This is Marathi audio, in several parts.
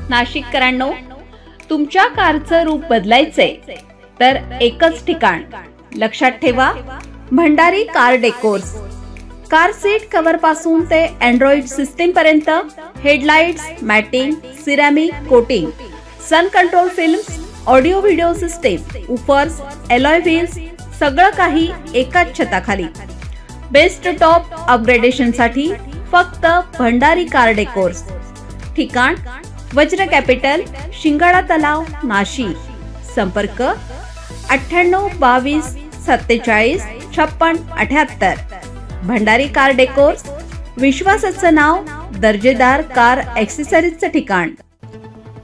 नाशिककरांनो, तुमच्या कारचं रूप बदलायचंय तर एकच ठिकाण लक्षात ठेवा, Bhandari car decors. Car seat cover पासून ते अँड्रॉइड सिस्टीम पर्यंत, headlights, matting, ceramic coating, sun control films, audio video system, woofers, alloy wheels, सगळं काही एकाच छताखाली. बेस्ट टॉप अपग्रेडेशन साठी फक्त भंडारी कार डेकोर्स. ठिकाण वज्र कॅपिटल, शिंगाडा तलाव, नाशिक. संपर्क 98 22 47 56 78. भंडारी कार डेकोर्स, विश्वासाचं नाव, दर्जेदार कार ॲक्सेसरीजचं ठिकाण.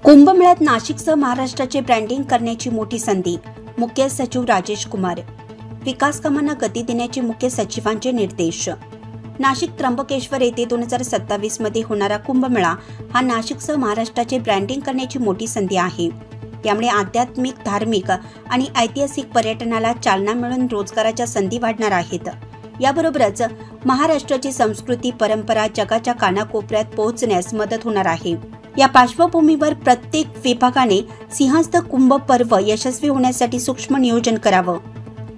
कुंभमेळ्यात नाशिकसह महाराष्ट्राचे ब्रँडिंग करण्याची मोठी संधी. मुख्य सचिव राजेश कुमार. विकास कामांना गती देण्याचे मुख्य सचिवांचे निर्देश. नाशिक त्र्यंबकेश्वर येथे 2027 मध्ये होणारा कुंभमेळा हा नाशिकसह महाराष्ट्राचे ब्रँडिंग करण्याची मोठी संधी आहे. यामुळे आध्यात्मिक, धार्मिक आणि ऐतिहासिक पर्यटनाला चालना मिळून रोजगाराच्या संधी वाढणार आहेत. याबरोबरच महाराष्ट्राची संस्कृती, परंपरा जगाच्या कानाकोपऱ्यात पोहोचण्यास मदत होणार आहे. या पार्श्वभूमीवर प्रत्येक विभागाने सिंहस्थ कुंभ पर्व यशस्वी होण्यासाठी सूक्ष्म नियोजन करावं.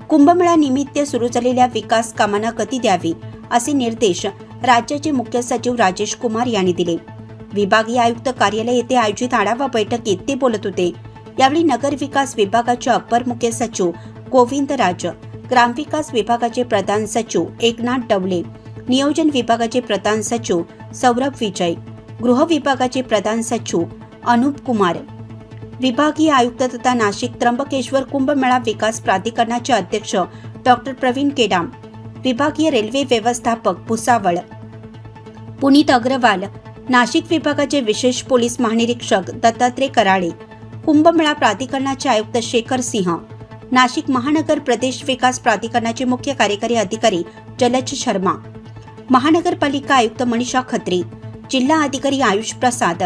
कुंभमेळा निमित्त सुरू झालेल्या विकास कामांना गती द्यावी असे निर्देश राज्याचे मुख्य सचिव राजेश कुमार यांनी दिले. विभागीय आयुक्त कार्यालय येथे आयोजित आढावा बैठकीत ते बोलत होते. यावेळी नगर विकास विभागाचे अपर मुख्य सचिव गोविंद राज, ग्रामविकास विभागाचे प्रधान सचिव एकनाथ डवले, नियोजन विभागाचे प्रधान सचिव सौरभ विजय, गृह विभागाचे प्रधान सचिव अनुप कुमार, विभागीय आयुक्त तथा नाशिक त्र्यंबकेश्वर कुंभमेळा विकास प्राधिकरणाचे अध्यक्ष डॉक्टर प्रवीण केडाम, विभागीय रेल्वे व्यवस्थापक भुसावळ पुनीत अग्रवाल, नाशिक विभागाचे विशेष पोलीस महानिरीक्षक दत्तात्रय कराळे, कुंभमेळा प्राधिकरणाचे आयुक्त शेखर सिंह, नाशिक महानगर प्रदेश विकास प्राधिकरणाचे मुख्य कार्यकारी अधिकारी जलज शर्मा, महानगरपालिका आयुक्त मनीषा खत्री, जिल्हा अधिकारी आयुष प्रसाद,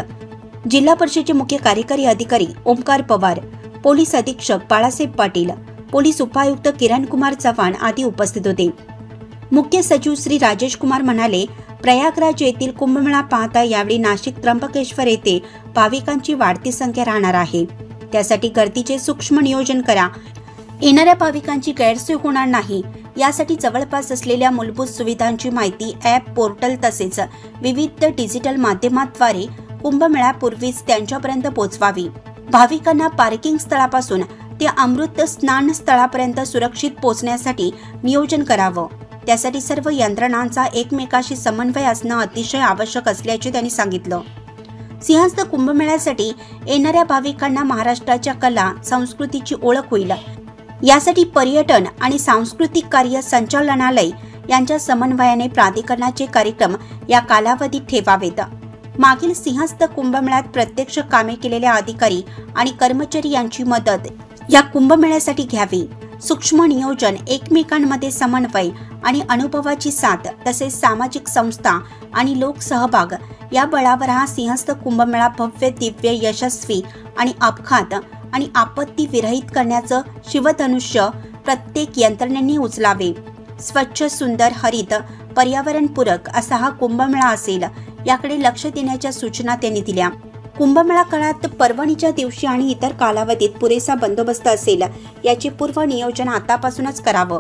जिल्हा परिषदेचे मुख्य कार्यकारी अधिकारी ओमकार पवार, पोलीस अधीक्षक बाळासाहेब पाटील, पोलीस उपायुक्त किरण कुमार चव्हाण आदी उपस्थित होते. मुख्य सचिव श्री राजेश कुमार म्हणाले, प्रयागराज येथील कुंभमेळा पाहता यावेळी नाशिक त्र्यंबकेश्वर येथे भाविकांची वाढती संख्या राहणार आहे. त्यासाठी गर्दीचे सूक्ष्म नियोजन करा. येणाऱ्या भाविकांची गैरसोय होणार नाही यासाठी जवळपास असलेल्या मूलभूत सुविधांची माहिती ॲप, पोर्टल तसेच विविध डिजिटल माध्यमांद्वारे कुंभमेळ्यापूर्वीच त्यांच्यापर्यंत पोहोचवावी. भाविकांना पार्किंग स्थळापासून ते अमृत स्नान स्थळापर्यंत सुरक्षित पोहोचण्यासाठी नियोजन करावं. त्यासाठी सर्व यंत्रणांचा एकमेकाशी समन्वय असणं अतिशय आवश्यक असल्याचे त्यांनी सांगितलं. सिंहस्थ कुंभमेळ्यासाठी येणाऱ्या भाविकांना महाराष्ट्राच्या कला संस्कृतीची ओळख होईल. यासाठी पर्यटन आणि सांस्कृतिक कार्य संचालनालय यांच्या समन्वयाने प्राधिकरणाचे कार्यक्रम या कालावधीत ठेवावेत. मागील सिंहस्थ कुंभमेळ्यात प्रत्यक्ष कामे केलेल्या अधिकारी आणि कर्मचारी यांची मदत या कुंभमेळ्यासाठी घ्यावी. सूक्ष्म नियोजन, एकमेकांमध्ये समन्वय आणि अनुभवाची साथ तसेच सामाजिक संस्था आणि लोकसहभाग या बळावर हा सिंहस्थ कुंभमेळा भव्य, दिव्य, यशस्वी आणि अपघात आणि आपत्ती विरहित करण्याचं शिवधनुष्य प्रत्येक यंत्रणेने उचलावे. स्वच्छ, सुंदर, हरित, पर्यावरणपूरक असा हा कुंभमेळा असेल याकडे लक्ष देण्याच्या सूचना त्यांनी दिल्या. कुंभमेळा काळात पर्वणीच्या दिवशी आणि इतर कालावधीत पुरेसा बंदोबस्त असेल याचे पूर्व नियोजन आतापासूनच करावं.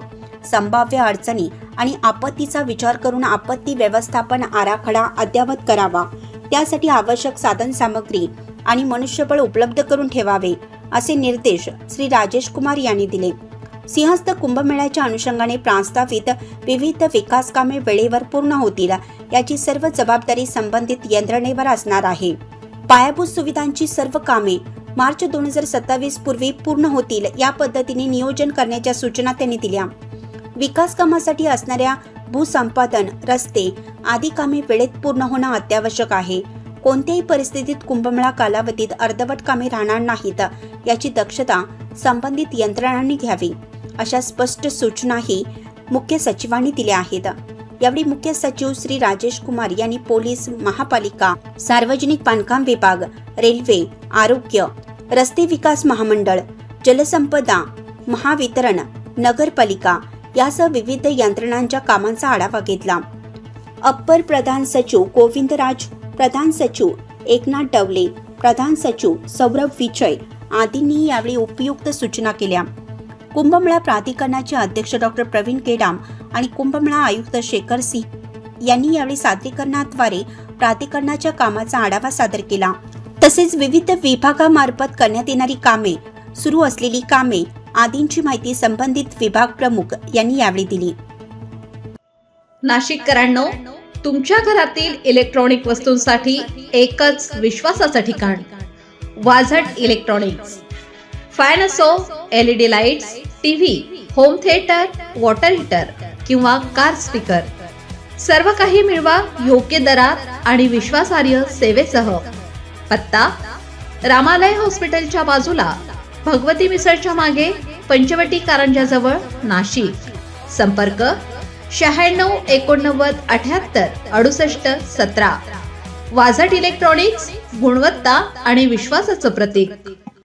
संभाव्य अडचणी आणि आपत्तीचा विचार करून आपत्ती व्यवस्थापन आराखडा अद्ययावत करावा. त्यासाठी आवश्यक साधन सामग्री आणि मनुष्यबळ उपलब्ध करून ठेवावे असे निर्देश श्री राजेश कुमार यांनी दिले. सिंहस्थ कुंभमेळ्याच्या अनुषंगाने प्रस्तावित विविध विकास कामे वेळेवर पूर्ण होतील याची सर्व जबाबदारी संबंधित यंत्रणेवर असणार आहे. पायाभूत सुविधांची सर्व कामे मार्च 2027 पूर्वी पूर्ण होतील या पद्धतीने नियोजन करण्याच्या सूचना त्यांनी दिल्या. विकास कामासाठी असणाऱ्या भूसंपादन, रस्ते आदी कामे वेळेत पूर्ण होणं अत्यावश्यक आहे. कोणत्याही परिस्थितीत कुंभमेळा कालावधीत अर्धवट कामे राहणार नाहीत याची दक्षता संबंधित यंत्रणांनी घ्यावी अशा स्पष्ट सूचनाही मुख्य सचिवांनी दिल्या आहेत. यावेळी मुख्य सचिव श्री राजेश कुमार यांनी पोलीस, महापालिका, सार्वजनिक बांधकाम विभाग, रेल्वे, आरोग्य, रस्ते विकास महामंडळ, जलसंपदा, महावितरण, नगरपालिका यासह विविध यंत्रणांच्या कामांचा आढावा घेतला. अप्पर प्रधान सचिव गोविंद राज, प्रधान सचिव एकनाथ डवले, प्रधान सचिव सौरभ विजय आदींनी यावेळी उपयुक्त सूचना केल्या. कुंभमेळा प्राधिकरणाचे अध्यक्ष डॉक्टर प्रवीण केडाम आणि कुंभमेळा आयुक्त शेखर सिंह यांनी यावेळी सादरीकरणाद्वारे प्राधिकरणाच्या कामाचा आढावा सादर केला. तसेच विविध विभागामार्फत करण्यात येणारी कामे, सुरू असलेली कामे आदींची माहिती संबंधित विभाग प्रमुख यांनी यावेळी दिली. नाशिककरांनो, तुमच्या घरातील इलेक्ट्रॉनिक वस्तूंसाठी एकच विश्वासाचं ठिकाण, वाझट इलेक्ट्रॉनिक्स. फॅन असो, LED lights, TV, home theatre, water heater किंवा कार स्पीकर, सर्व काही मिळवा योग्य दरात आणि विश्वासार्ह सेवेसह. पत्ता: रामालय हॉस्पिटलच्या बाजूला, भगवती मिसळच्या मागे, पंचवटी कारंजाजवळ, नाशिक. संपर्क: 96 89 78 68 17. वाझट इलेक्ट्रॉनिक्स, गुणवत्ता आणि विश्वासाचं प्रतीक.